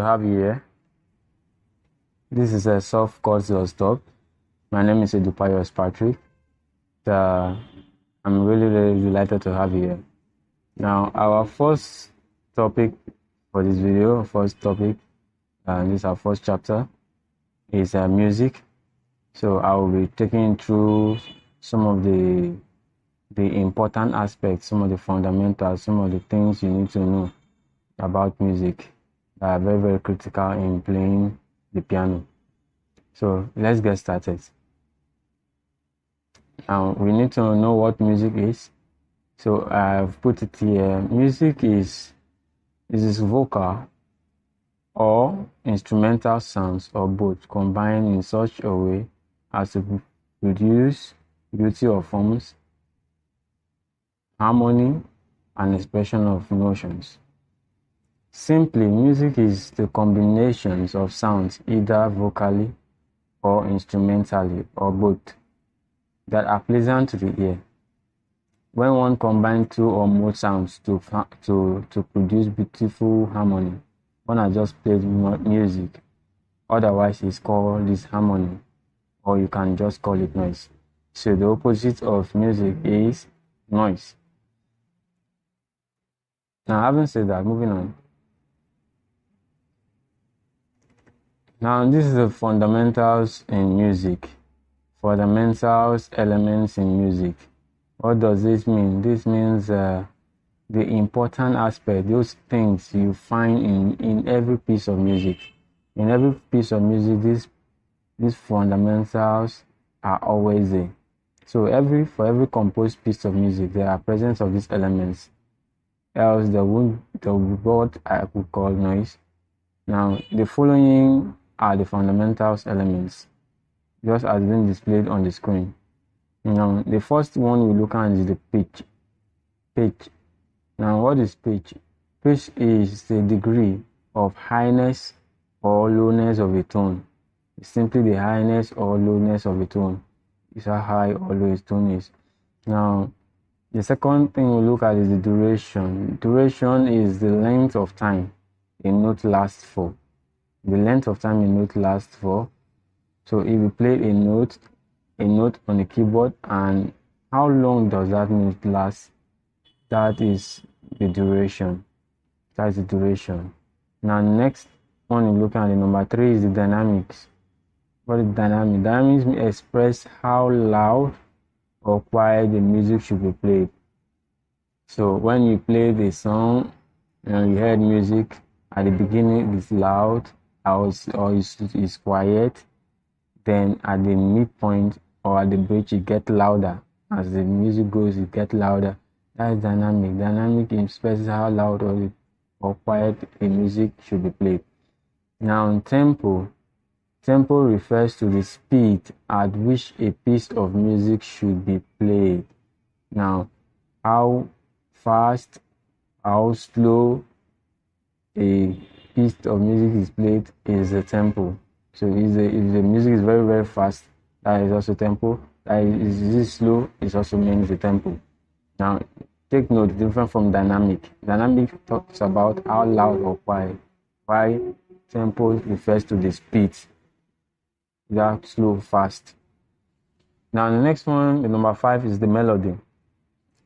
have you here. This is a Softchord stop. My name is Edupayos Patrick. I'm really delighted to have you here. Now, our first topic for this video, this is our first chapter, is music. So I will be taking through some of the important aspects, some of the fundamentals, some of the things you need to know about music that are very critical in playing the piano. So let's get started. Now we need to know what music is. So I've put it here. Music is vocal or instrumental sounds or both combined in such a way as to produce beauty of forms, harmony, and expression of emotions. Simply, music is the combinations of sounds, either vocally or instrumentally or both, that are pleasant to the ear. When one combines two or more sounds to produce beautiful harmony, one has just played music. Otherwise, it's called disharmony, or you can just call it noise. So the opposite of music is noise. Now, having said that, moving on. Now, this is the fundamentals in music. Fundamentals elements in music. What does this mean? This means the important aspect, those things you find in every piece of music. In every piece of music, these fundamentals are always there. So for every composed piece of music, there are presence of these elements. Else there will be what I could call noise. Now, the following are the fundamentals elements, just as being displayed on the screen. Now, the first one we look at is the pitch. Pitch. Now, what is pitch? Pitch is the degree of highness or lowness of a tone. It's simply the highness or lowness of a tone. It's how high or low its tone is. Now, the second thing we look at is the duration. Duration is the length of time a note lasts for. The length of time a note lasts for. So if you play a note on the keyboard, and how long does that note last? That is the duration. That's the duration. Now, next one you look at, the number 3 is the dynamics. What is dynamics? Dynamics express how loud or quiet the music should be played. So when you play the song and you heard music at the beginning it's loud or it's quiet, then at the midpoint or at the bridge it gets louder. As the music goes, it gets louder. That's dynamic. Dynamic expresses how loud or quiet a music should be played. Now, tempo. Tempo refers to the speed at which a piece of music should be played. Now, how fast, how slow a piece of music is played is the tempo. So if the music is very fast, that is also tempo. Is it slow, it also means the tempo. Now, take note, different from dynamic. Dynamic talks about how loud or quiet, while tempo refers to the speed. That slow, fast. Now, the next one, the number 5, is the melody.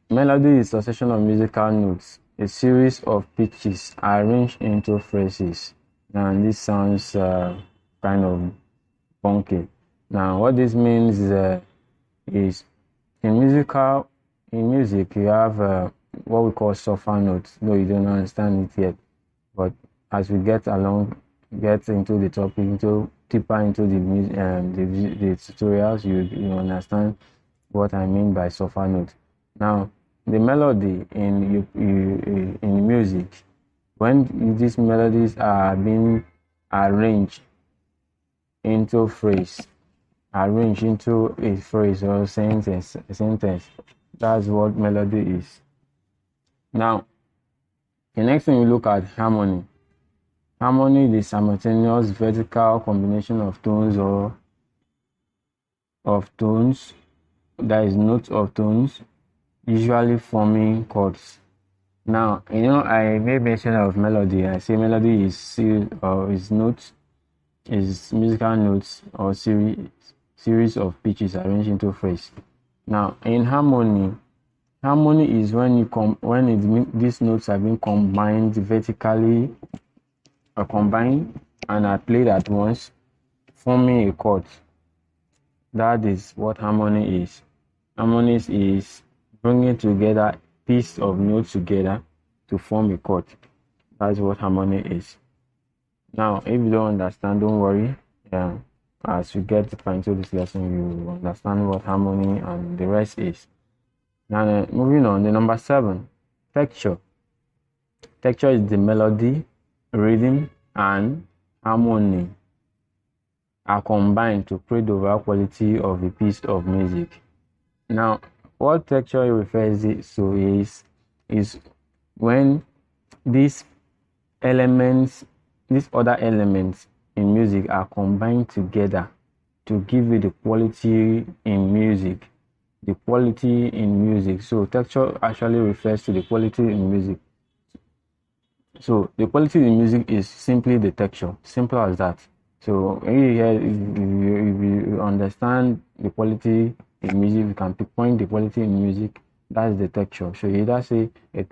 Melody is a succession of musical notes, a series of pitches arranged into phrases. Now, this sounds kind of funky. Now, what this means is in music you have what we call sulfur notes. No, you don't understand it yet, but as we get into the topic, deeper into the tutorials, you understand what I mean by sulfur note. Now, the melody in music, when these melodies are being arranged into a phrase or a sentence, that's what melody is. Now, the next thing we look at, harmony. Harmony is the simultaneous vertical combination of tones that is notes of tones, usually forming chords. Now, I made mention of melody. I say melody is notes, is musical notes or series of pitches arranged into phrase. Now, in harmony, harmony is when these notes are being combined vertically or combined and are played at once, forming a chord. That is what harmony is. Harmony is bringing together piece of notes together to form a chord. That's what harmony is. Now, if you don't understand, don't worry. As you get into this lesson, you understand what harmony and the rest is. Now, moving on, the number 7, texture. Texture is the melody, rhythm, and harmony are combined to create the overall quality of a piece of music. Now, what texture refers to is when these other elements in music are combined together to give you the quality in music. The quality in music. So texture actually refers to the quality in music. So the quality in music is simply the texture. Simple as that. So if you understand the quality in music, you can pinpoint the quality in music. That's the texture. So you either say a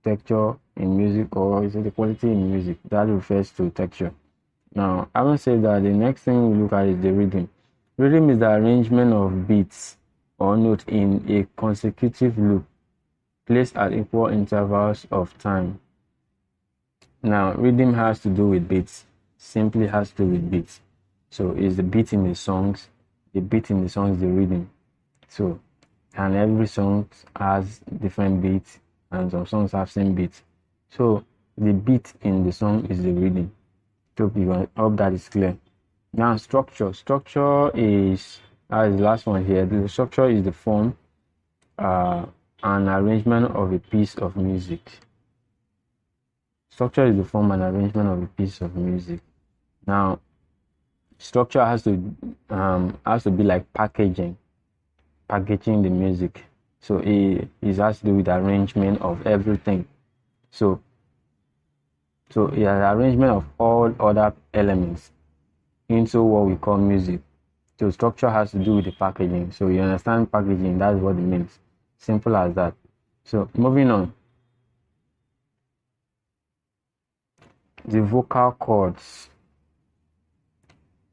texture in music or is it the quality in music? That refers to texture. Now, having said that, the next thing we look at is the rhythm. Rhythm is the arrangement of beats or notes in a consecutive loop placed at equal intervals of time. Now, rhythm has to do with beats. Simply has to do with beats. So, it's the beat in the songs. The beat in the song is the rhythm. So, and every song has different beats, and some songs have same beats. So, the beat in the song is the rhythm. I hope that is clear. Now, structure. Structure is the last one here. The structure is the form and arrangement of a piece of music. Structure is the form and arrangement of a piece of music. Now, structure has to be like packaging the music. So it has to do with arrangement of everything. So it has arrangement of all other elements into what we call music. So structure has to do with the packaging. So you understand packaging, that's what it means. Simple as that. So moving on. The vocal cords,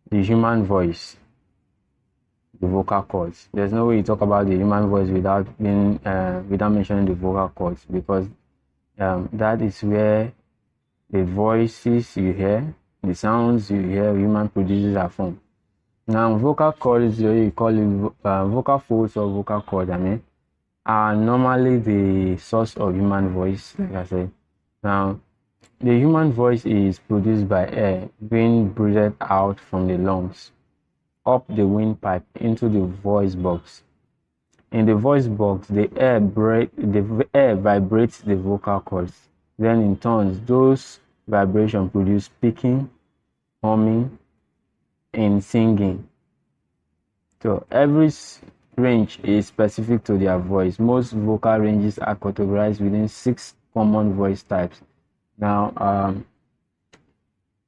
the human voice, the vocal cords. There's no way you talk about the human voice without mentioning the vocal cords, because that is where the voices you hear, the sounds you hear, human produces are from. Now, vocal cords, you call it vocal folds or vocal cords, are normally the source of human voice, like I said. Now, the human voice is produced by air being breathed out from the lungs up the windpipe into the voice box. In the voice box, the air vibrates the vocal cords. Then in turn, those vibrations produce speaking, humming, and singing. So every range is specific to their voice. Most vocal ranges are categorized within 6 common voice types. Now,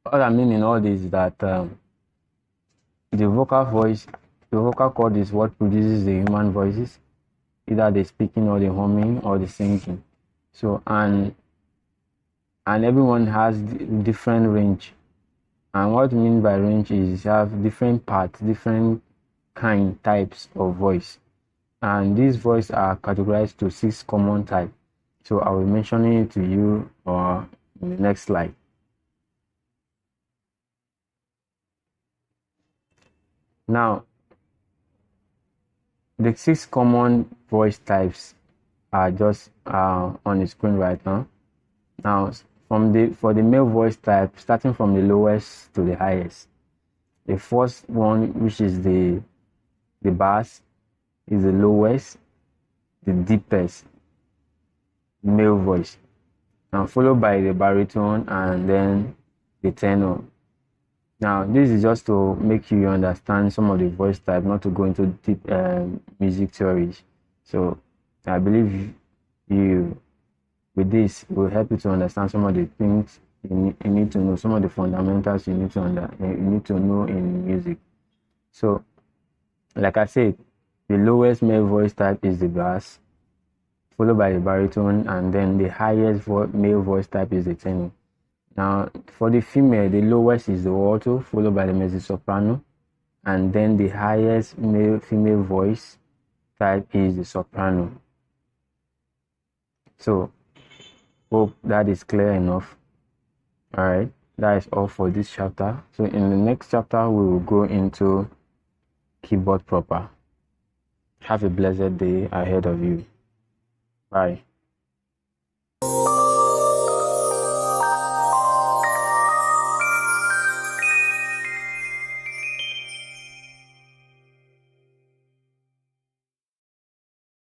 what I mean in all this is that the vocal cord is what produces the human voices, either the speaking or the humming or the singing. So and everyone has different range. And what I mean by range is you have different parts, different types of voice, and these voices are categorized to 6 common types. So I will mention it to you in the next slide. Now, the 6 common voice types are just on the screen right now. Now, for the male voice type, starting from the lowest to the highest, the first one, which is the bass, is the lowest, the deepest male voice, and followed by the baritone and then the tenor. Now, this is just to make you understand some of the voice type, not to go into deep music theories. So I believe you with this, it will help you to understand some of the things you need to know, some of the fundamentals you need to know in music. So, like I said, the lowest male voice type is the bass, followed by the baritone, and then the highest male voice type is the tenor. Now, for the female, the lowest is the alto, followed by the mezzo-soprano, and then the highest female voice type is the soprano. So, hope that is clear enough. All right, that is all for this chapter. So, in the next chapter, we will go into keyboard proper. Have a blessed day ahead of you. Bye.